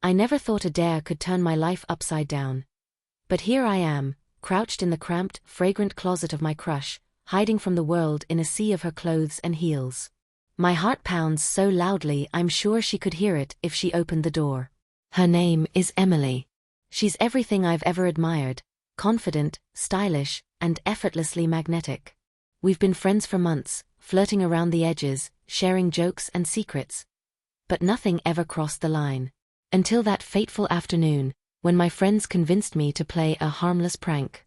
I never thought a dare could turn my life upside down. But here I am, crouched in the cramped, fragrant closet of my crush, hiding from the world in a sea of her clothes and heels. My heart pounds so loudly I'm sure she could hear it if she opened the door. Her name is Emily. She's everything I've ever admired, confident, stylish, and effortlessly magnetic. We've been friends for months, flirting around the edges, sharing jokes and secrets. But nothing ever crossed the line. Until that fateful afternoon, when my friends convinced me to play a harmless prank.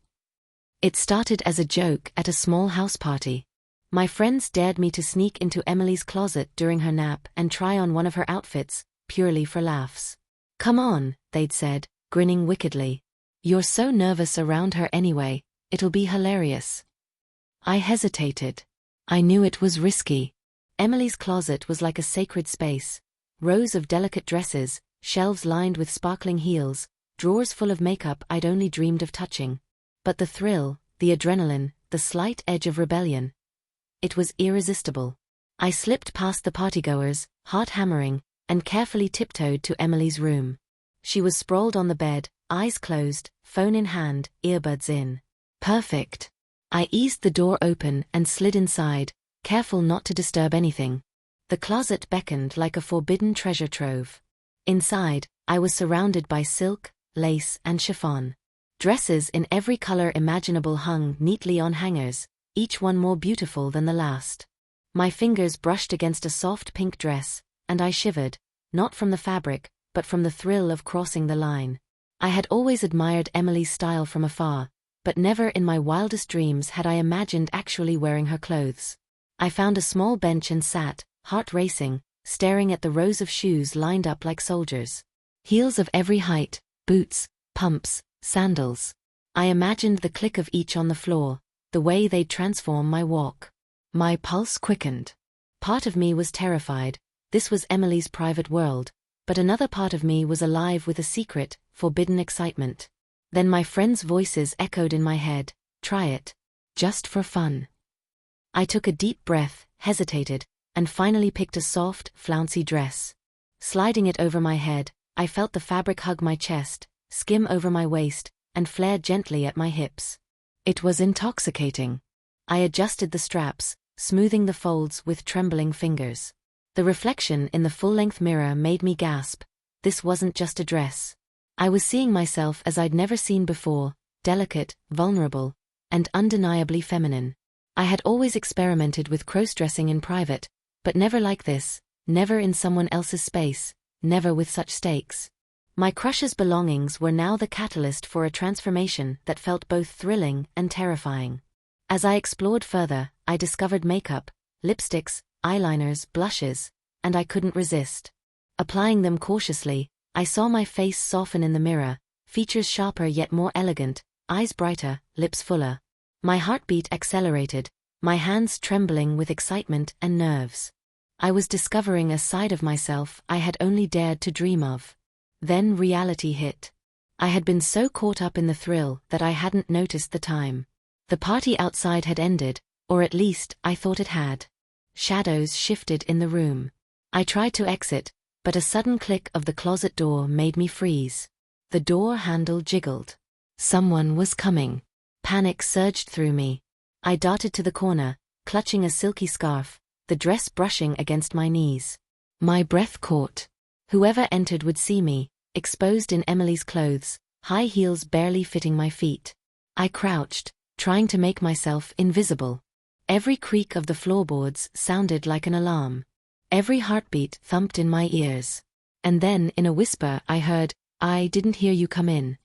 It started as a joke at a small house party. My friends dared me to sneak into Emily's closet during her nap and try on one of her outfits, purely for laughs. "Come on," they'd said, grinning wickedly. "You're so nervous around her anyway, it'll be hilarious." I hesitated. I knew it was risky. Emily's closet was like a sacred space. Rows of delicate dresses, shelves lined with sparkling heels, drawers full of makeup I'd only dreamed of touching. But the thrill, the adrenaline, the slight edge of rebellion. It was irresistible. I slipped past the partygoers, heart hammering, and carefully tiptoed to Emily's room. She was sprawled on the bed, eyes closed, phone in hand, earbuds in. Perfect. I eased the door open and slid inside, careful not to disturb anything. The closet beckoned like a forbidden treasure trove. Inside, I was surrounded by silk, lace, and chiffon. Dresses in every color imaginable hung neatly on hangers, each one more beautiful than the last. My fingers brushed against a soft pink dress, and I shivered, not from the fabric, but from the thrill of crossing the line. I had always admired Emily's style from afar, but never in my wildest dreams had I imagined actually wearing her clothes. I found a small bench and sat, heart racing, staring at the rows of shoes lined up like soldiers. Heels of every height, boots, pumps, sandals. I imagined the click of each on the floor, the way they'd transform my walk. My pulse quickened. Part of me was terrified, this was Emily's private world, but another part of me was alive with a secret, forbidden excitement. Then my friends' voices echoed in my head, "Try it. Just for fun." I took a deep breath, hesitated, and finally picked a soft, flouncy dress. Sliding it over my head, I felt the fabric hug my chest, skim over my waist, and flare gently at my hips. It was intoxicating. I adjusted the straps, smoothing the folds with trembling fingers. The reflection in the full-length mirror made me gasp. This wasn't just a dress. I was seeing myself as I'd never seen before, delicate, vulnerable, and undeniably feminine. I had always experimented with crossdressing in private, but never like this, never in someone else's space, never with such stakes. My crush's belongings were now the catalyst for a transformation that felt both thrilling and terrifying. As I explored further, I discovered makeup, lipsticks, eyeliners, blushes, and I couldn't resist. Applying them cautiously, I saw my face soften in the mirror, features sharper yet more elegant, eyes brighter, lips fuller. My heartbeat accelerated, my hands trembling with excitement and nerves. I was discovering a side of myself I had only dared to dream of. Then reality hit. I had been so caught up in the thrill that I hadn't noticed the time. The party outside had ended, or at least I thought it had. Shadows shifted in the room. I tried to exit, but a sudden click of the closet door made me freeze. The door handle jiggled. Someone was coming. Panic surged through me. I darted to the corner, clutching a silky scarf, the dress brushing against my knees. My breath caught. Whoever entered would see me, exposed in Emily's clothes, high heels barely fitting my feet. I crouched, trying to make myself invisible. Every creak of the floorboards sounded like an alarm. Every heartbeat thumped in my ears. And then, in a whisper, I heard, "I didn't hear you come in."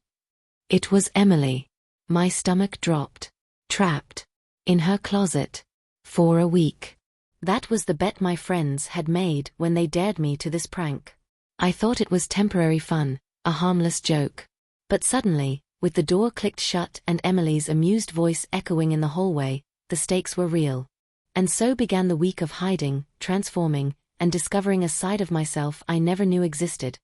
It was Emily. My stomach dropped. Trapped. In her closet. For a week. That was the bet my friends had made when they dared me to this prank. I thought it was temporary fun, a harmless joke. But suddenly, with the door clicked shut and Emily's amused voice echoing in the hallway, the stakes were real. And so began the week of hiding, transforming, and discovering a side of myself I never knew existed.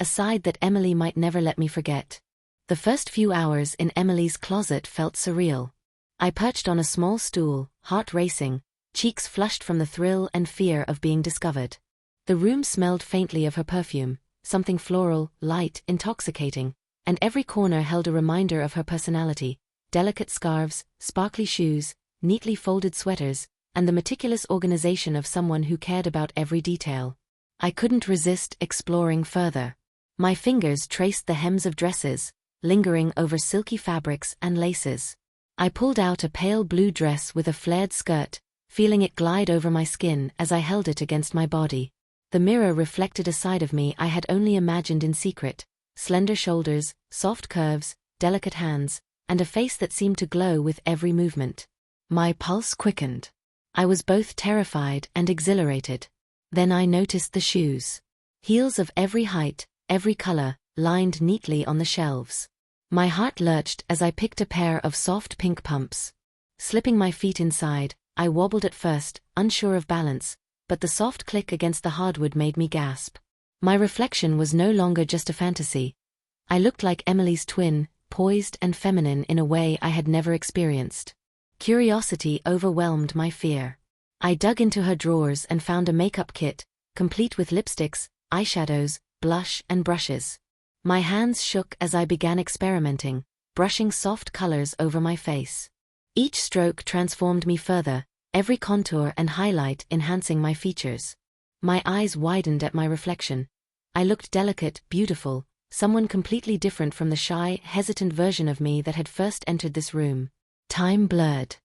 A side that Emily might never let me forget. The first few hours in Emily's closet felt surreal. I perched on a small stool, heart racing, cheeks flushed from the thrill and fear of being discovered. The room smelled faintly of her perfume, something floral, light, intoxicating, and every corner held a reminder of her personality: delicate scarves, sparkly shoes, neatly folded sweaters, and the meticulous organization of someone who cared about every detail. I couldn't resist exploring further. My fingers traced the hems of dresses, lingering over silky fabrics and laces. I pulled out a pale blue dress with a flared skirt, feeling it glide over my skin as I held it against my body. The mirror reflected a side of me I had only imagined in secret: slender shoulders, soft curves, delicate hands, and a face that seemed to glow with every movement. My pulse quickened. I was both terrified and exhilarated. Then I noticed the shoes. Heels of every height, every color, lined neatly on the shelves. My heart lurched as I picked a pair of soft pink pumps. Slipping my feet inside, I wobbled at first, unsure of balance, but the soft click against the hardwood made me gasp. My reflection was no longer just a fantasy. I looked like Emily's twin, poised and feminine in a way I had never experienced. Curiosity overwhelmed my fear. I dug into her drawers and found a makeup kit, complete with lipsticks, eyeshadows, blush, and brushes. My hands shook as I began experimenting, brushing soft colors over my face. Each stroke transformed me further, every contour and highlight enhancing my features. My eyes widened at my reflection. I looked delicate, beautiful, someone completely different from the shy, hesitant version of me that had first entered this room. Time blurred.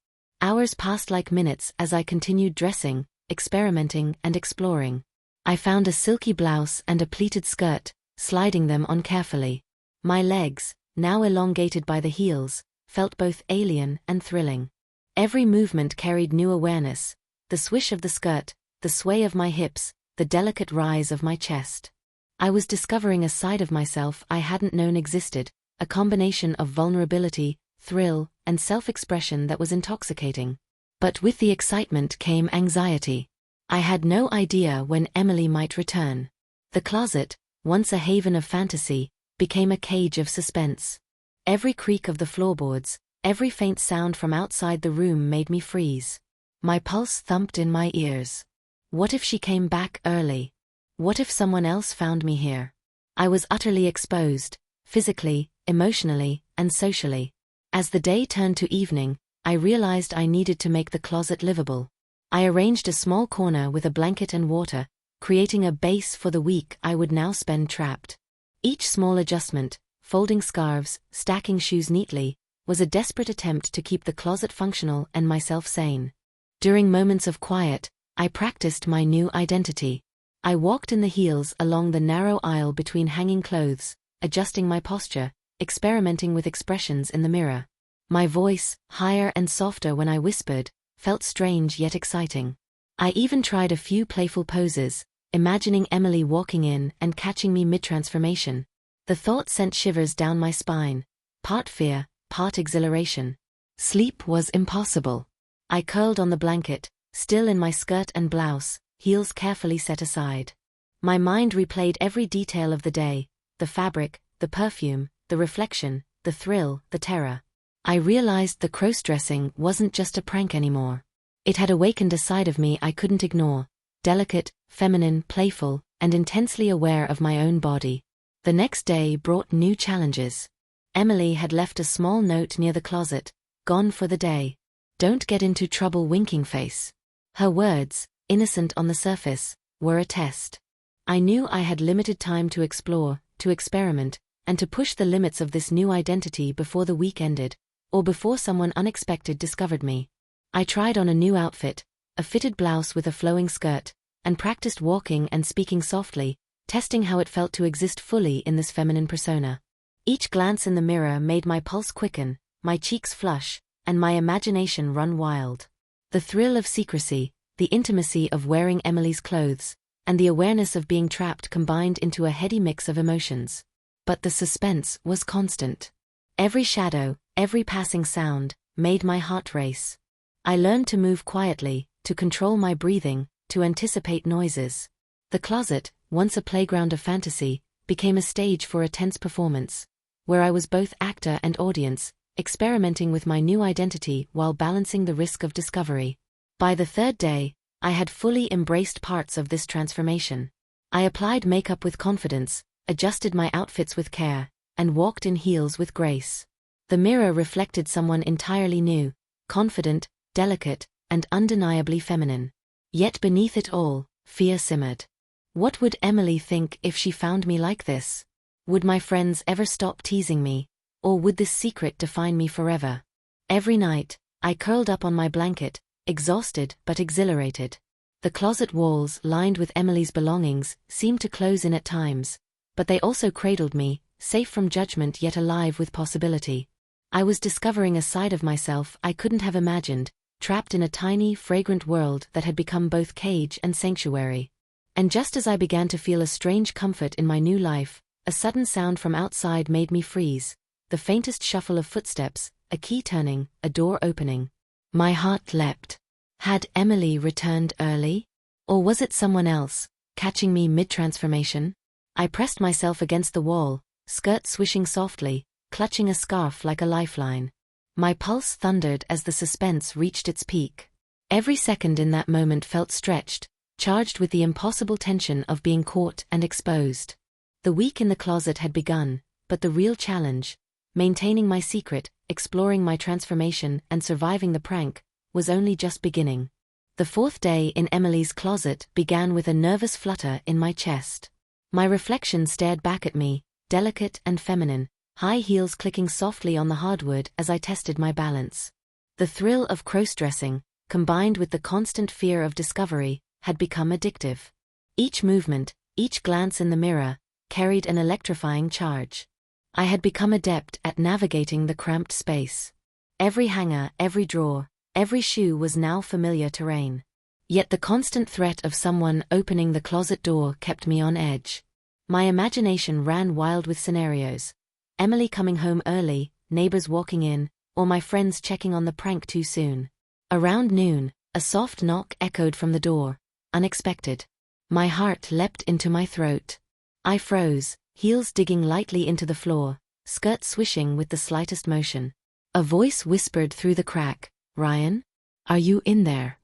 Hours passed like minutes as I continued dressing, experimenting, and exploring. I found a silky blouse and a pleated skirt, sliding them on carefully. My legs, now elongated by the heels, felt both alien and thrilling. Every movement carried new awareness: the swish of the skirt, the sway of my hips, the delicate rise of my chest. I was discovering a side of myself I hadn't known existed, a combination of vulnerability, thrill, and self-expression that was intoxicating. But with the excitement came anxiety. I had no idea when Emily might return. The closet, once a haven of fantasy, became a cage of suspense. Every creak of the floorboards, every faint sound from outside the room made me freeze. My pulse thumped in my ears. What if she came back early? What if someone else found me here? I was utterly exposed, physically, emotionally, and socially. As the day turned to evening, I realized I needed to make the closet livable. I arranged a small corner with a blanket and water, creating a base for the week I would now spend trapped. Each small adjustment, folding scarves, stacking shoes neatly, was a desperate attempt to keep the closet functional and myself sane. During moments of quiet, I practiced my new identity. I walked in the heels along the narrow aisle between hanging clothes, adjusting my posture, experimenting with expressions in the mirror. My voice, higher and softer when I whispered, felt strange yet exciting. I even tried a few playful poses, imagining Emily walking in and catching me mid-transformation. The thought sent shivers down my spine, part fear, part exhilaration. Sleep was impossible. I curled on the blanket, still in my skirt and blouse, heels carefully set aside. My mind replayed every detail of the day: the fabric, the perfume, the reflection, the thrill, the terror. I realized the crossdressing wasn't just a prank anymore. It had awakened a side of me I couldn't ignore: delicate, feminine, playful, and intensely aware of my own body. The next day brought new challenges. Emily had left a small note near the closet: "Gone for the day. Don't get into trouble, winking face." Her words, innocent on the surface, were a test. I knew I had limited time to explore, to experiment, and to push the limits of this new identity before the week ended, or before someone unexpected discovered me. I tried on a new outfit, a fitted blouse with a flowing skirt, and practiced walking and speaking softly, testing how it felt to exist fully in this feminine persona. Each glance in the mirror made my pulse quicken, my cheeks flush, and my imagination run wild. The thrill of secrecy, the intimacy of wearing Emily's clothes, and the awareness of being trapped combined into a heady mix of emotions. But the suspense was constant. Every shadow, every passing sound, made my heart race. I learned to move quietly, to control my breathing, to anticipate noises. The closet, once a playground of fantasy, became a stage for a tense performance, where I was both actor and audience, experimenting with my new identity while balancing the risk of discovery. By the third day, I had fully embraced parts of this transformation. I applied makeup with confidence, adjusted my outfits with care, and walked in heels with grace. The mirror reflected someone entirely new, confident, delicate, and undeniably feminine. Yet beneath it all, fear simmered. What would Emily think if she found me like this? Would my friends ever stop teasing me, or would this secret define me forever? Every night, I curled up on my blanket, exhausted but exhilarated. The closet walls, lined with Emily's belongings, seemed to close in at times, but they also cradled me, safe from judgment yet alive with possibility. I was discovering a side of myself I couldn't have imagined, trapped in a tiny, fragrant world that had become both cage and sanctuary. And just as I began to feel a strange comfort in my new life, a sudden sound from outside made me freeze. The faintest shuffle of footsteps, a key turning, a door opening. My heart leapt. Had Emily returned early? Or was it someone else, catching me mid-transformation? I pressed myself against the wall, skirt swishing softly, clutching a scarf like a lifeline. My pulse thundered as the suspense reached its peak. Every second in that moment felt stretched, charged with the impossible tension of being caught and exposed. The week in the closet had begun, but the real challenge, maintaining my secret, exploring my transformation, and surviving the prank, was only just beginning. The fourth day in Emily's closet began with a nervous flutter in my chest. My reflection stared back at me, delicate and feminine, high heels clicking softly on the hardwood as I tested my balance. The thrill of crossdressing, combined with the constant fear of discovery, had become addictive. Each movement, each glance in the mirror, carried an electrifying charge. I had become adept at navigating the cramped space. Every hanger, every drawer, every shoe was now familiar terrain. Yet the constant threat of someone opening the closet door kept me on edge. My imagination ran wild with scenarios. Emily coming home early, neighbors walking in, or my friends checking on the prank too soon. Around noon, a soft knock echoed from the door, unexpected. My heart leapt into my throat. I froze, heels digging lightly into the floor, skirt swishing with the slightest motion. A voice whispered through the crack, "Ryan? Are you in there?"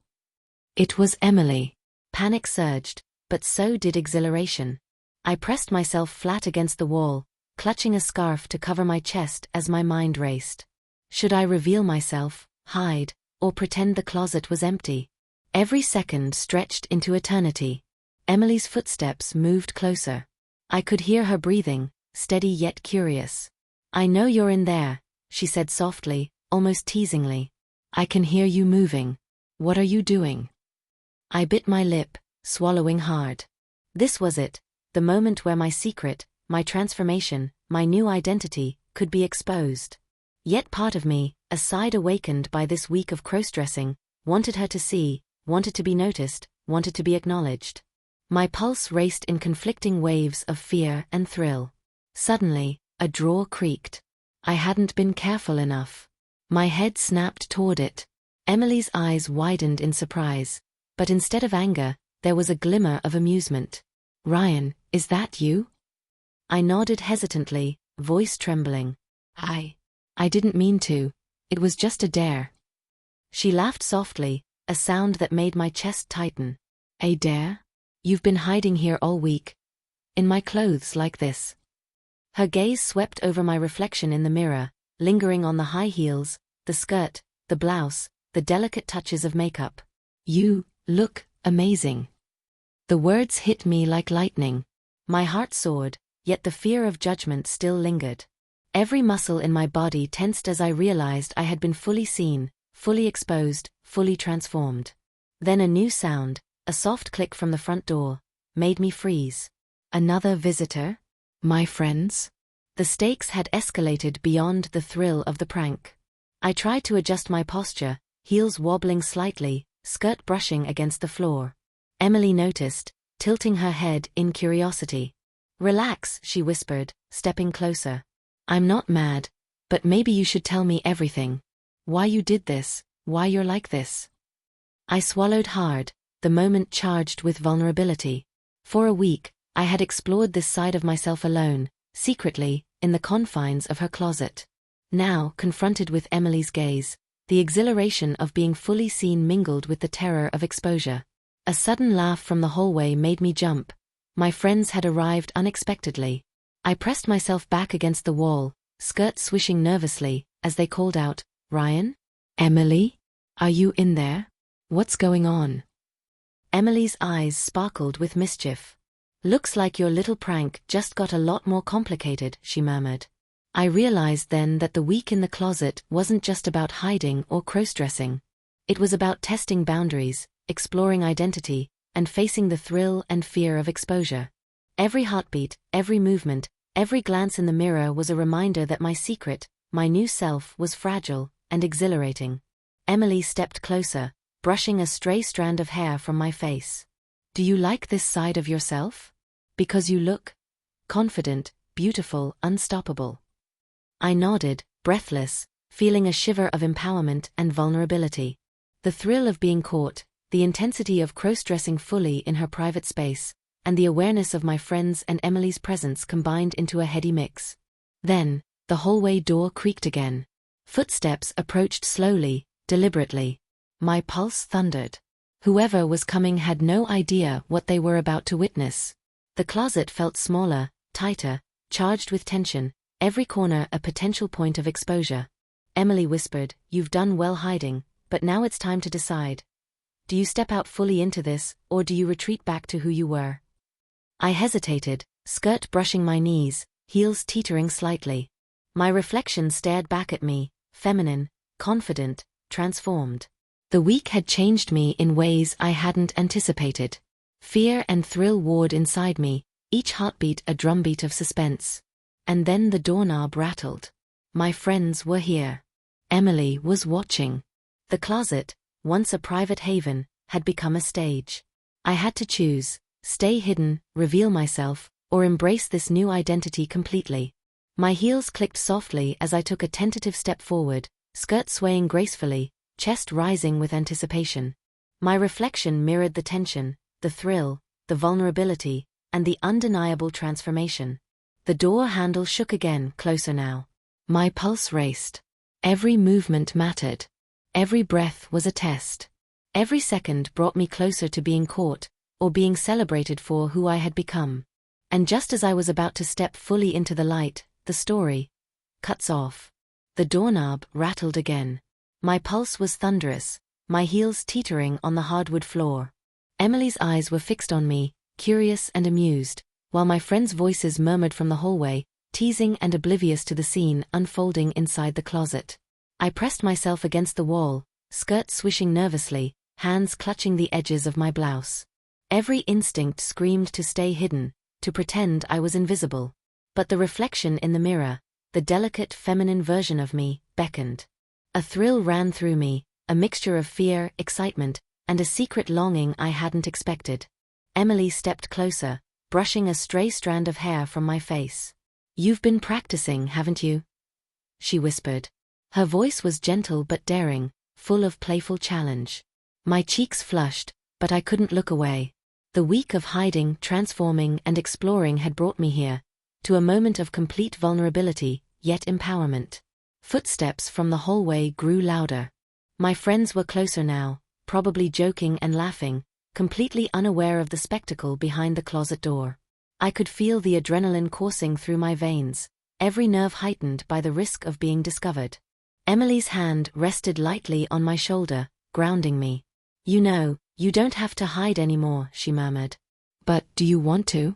It was Emily. Panic surged, but so did exhilaration. I pressed myself flat against the wall, clutching a scarf to cover my chest as my mind raced. Should I reveal myself, hide, or pretend the closet was empty? Every second stretched into eternity. Emily's footsteps moved closer. I could hear her breathing, steady yet curious. "I know you're in there," she said softly, almost teasingly. "I can hear you moving. What are you doing?" I bit my lip, swallowing hard. This was it, the moment where my secret, my transformation, my new identity, could be exposed. Yet part of me, a side awakened by this week of crossdressing, wanted her to see, wanted to be noticed, wanted to be acknowledged. My pulse raced in conflicting waves of fear and thrill. Suddenly, a drawer creaked. I hadn't been careful enough. My head snapped toward it. Emily's eyes widened in surprise, but instead of anger, there was a glimmer of amusement. "Ryan, is that you?" I nodded hesitantly, voice trembling. I didn't mean to. It was just a dare." She laughed softly, a sound that made my chest tighten. "A dare? You've been hiding here all week. In my clothes like this." Her gaze swept over my reflection in the mirror, lingering on the high heels, the skirt, the blouse, the delicate touches of makeup. "You look amazing." The words hit me like lightning. My heart soared, yet the fear of judgment still lingered. Every muscle in my body tensed as I realized I had been fully seen, fully exposed, fully transformed. Then a new sound, a soft click from the front door, made me freeze. Another visitor? My friends? The stakes had escalated beyond the thrill of the prank. I tried to adjust my posture, heels wobbling slightly, skirt brushing against the floor. Emily noticed, tilting her head in curiosity. "Relax," she whispered, stepping closer. "I'm not mad, but maybe you should tell me everything. Why you did this, why you're like this." I swallowed hard, the moment charged with vulnerability. For a week, I had explored this side of myself alone, secretly, in the confines of her closet. Now, confronted with Emily's gaze, the exhilaration of being fully seen mingled with the terror of exposure. A sudden laugh from the hallway made me jump. My friends had arrived unexpectedly, I pressed myself back against the wall, skirt swishing nervously, as they called out, "Ryan? Emily? Are you in there? What's going on?" Emily's eyes sparkled with mischief. "Looks like your little prank just got a lot more complicated," she murmured. I realized then that the week in the closet wasn't just about hiding or crossdressing. It was about testing boundaries, exploring identity, and facing the thrill and fear of exposure. Every heartbeat, every movement, every glance in the mirror was a reminder that my secret, my new self, was fragile and exhilarating. Emily stepped closer, brushing a stray strand of hair from my face. "Do you like this side of yourself? Because you look confident, beautiful, unstoppable." I nodded, breathless, feeling a shiver of empowerment and vulnerability. The thrill of being caught, the intensity of crossdressing fully in her private space, and the awareness of my friends and Emily's presence combined into a heady mix. Then, the hallway door creaked again. Footsteps approached slowly, deliberately. My pulse thundered. Whoever was coming had no idea what they were about to witness. The closet felt smaller, tighter, charged with tension, every corner a potential point of exposure. Emily whispered, "You've done well hiding, but now it's time to decide. Do you step out fully into this, or do you retreat back to who you were?" I hesitated, skirt brushing my knees, heels teetering slightly. My reflection stared back at me, feminine, confident, transformed. The week had changed me in ways I hadn't anticipated. Fear and thrill warred inside me, each heartbeat a drumbeat of suspense. And then the doorknob rattled. My friends were here. Emily was watching. The closet, once a private haven, had become a stage. I had to choose, stay hidden, reveal myself, or embrace this new identity completely. My heels clicked softly as I took a tentative step forward, skirt swaying gracefully, chest rising with anticipation. My reflection mirrored the tension, the thrill, the vulnerability, and the undeniable transformation. The door handle shook again, closer now. My pulse raced. Every movement mattered. Every breath was a test. Every second brought me closer to being caught, or being celebrated for who I had become. And just as I was about to step fully into the light, the story cuts off. The doorknob rattled again. My pulse was thunderous, my heels teetering on the hardwood floor. Emily's eyes were fixed on me, curious and amused, while my friends' voices murmured from the hallway, teasing and oblivious to the scene unfolding inside the closet. I pressed myself against the wall, skirt swishing nervously, hands clutching the edges of my blouse. Every instinct screamed to stay hidden, to pretend I was invisible. But the reflection in the mirror, the delicate feminine version of me, beckoned. A thrill ran through me, a mixture of fear, excitement, and a secret longing I hadn't expected. Emily stepped closer, brushing a stray strand of hair from my face. "You've been practicing, haven't you?" she whispered. Her voice was gentle but daring, full of playful challenge. My cheeks flushed, but I couldn't look away. The week of hiding, transforming, and exploring had brought me here, to a moment of complete vulnerability, yet empowerment. Footsteps from the hallway grew louder. My friends were closer now, probably joking and laughing, completely unaware of the spectacle behind the closet door. I could feel the adrenaline coursing through my veins, every nerve heightened by the risk of being discovered. Emily's hand rested lightly on my shoulder, grounding me. "You know, you don't have to hide anymore," she murmured. "But do you want to?"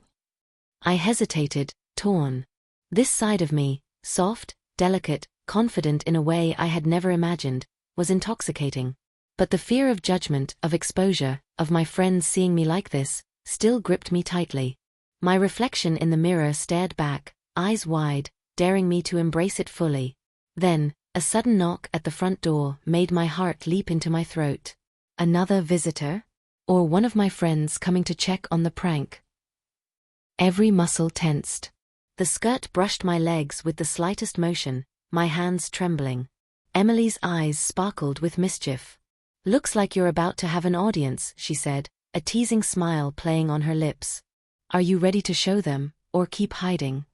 I hesitated, torn. This side of me, soft, delicate, confident in a way I had never imagined, was intoxicating. But the fear of judgment, of exposure, of my friends seeing me like this, still gripped me tightly. My reflection in the mirror stared back, eyes wide, daring me to embrace it fully. Then, a sudden knock at the front door made my heart leap into my throat. Another visitor? Or one of my friends coming to check on the prank? Every muscle tensed. The skirt brushed my legs with the slightest motion, my hands trembling. Emily's eyes sparkled with mischief. "Looks like you're about to have an audience," she said, a teasing smile playing on her lips. "Are you ready to show them, or keep hiding?"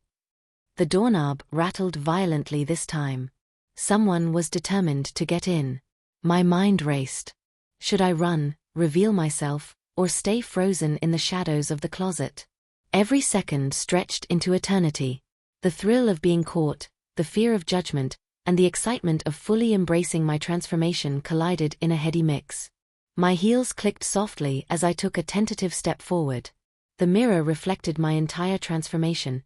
The doorknob rattled violently this time. Someone was determined to get in. My mind raced. Should I run, reveal myself, or stay frozen in the shadows of the closet? Every second stretched into eternity. The thrill of being caught, the fear of judgment, and the excitement of fully embracing my transformation collided in a heady mix. My heels clicked softly as I took a tentative step forward. The mirror reflected my entire transformation.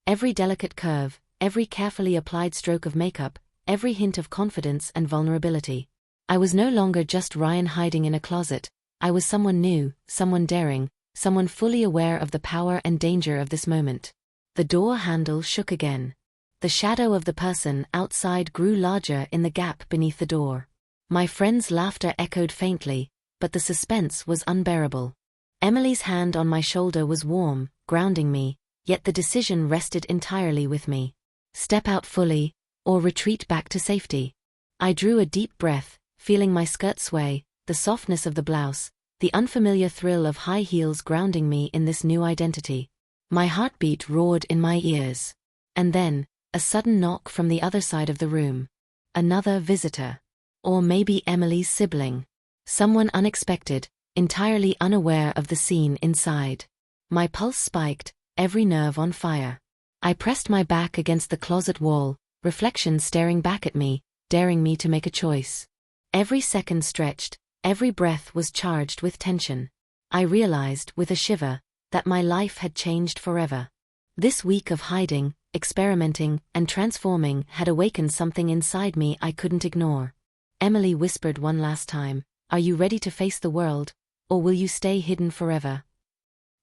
Every delicate curve, every carefully applied stroke of makeup, every hint of confidence and vulnerability. I was no longer just Ryan hiding in a closet. I was someone new, someone daring, someone fully aware of the power and danger of this moment. The door handle shook again. The shadow of the person outside grew larger in the gap beneath the door. My friend's laughter echoed faintly, but the suspense was unbearable. Emily's hand on my shoulder was warm, grounding me, yet the decision rested entirely with me. Step out fully, or retreat back to safety. I drew a deep breath, feeling my skirt sway, the softness of the blouse, the unfamiliar thrill of high heels grounding me in this new identity. My heartbeat roared in my ears. And then, a sudden knock from the other side of the room. Another visitor. Or maybe Emily's sibling. Someone unexpected, entirely unaware of the scene inside. My pulse spiked, every nerve on fire. I pressed my back against the closet wall, reflections staring back at me, daring me to make a choice. Every second stretched, every breath was charged with tension. I realized, with a shiver, that my life had changed forever. This week of hiding, experimenting, and transforming had awakened something inside me I couldn't ignore. Emily whispered one last time, "Are you ready to face the world, or will you stay hidden forever?"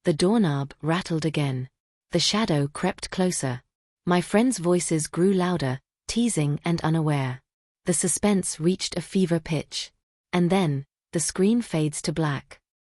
The doorknob rattled again. The shadow crept closer. My friends' voices grew louder, teasing and unaware. The suspense reached a fever pitch. And then, the screen fades to black.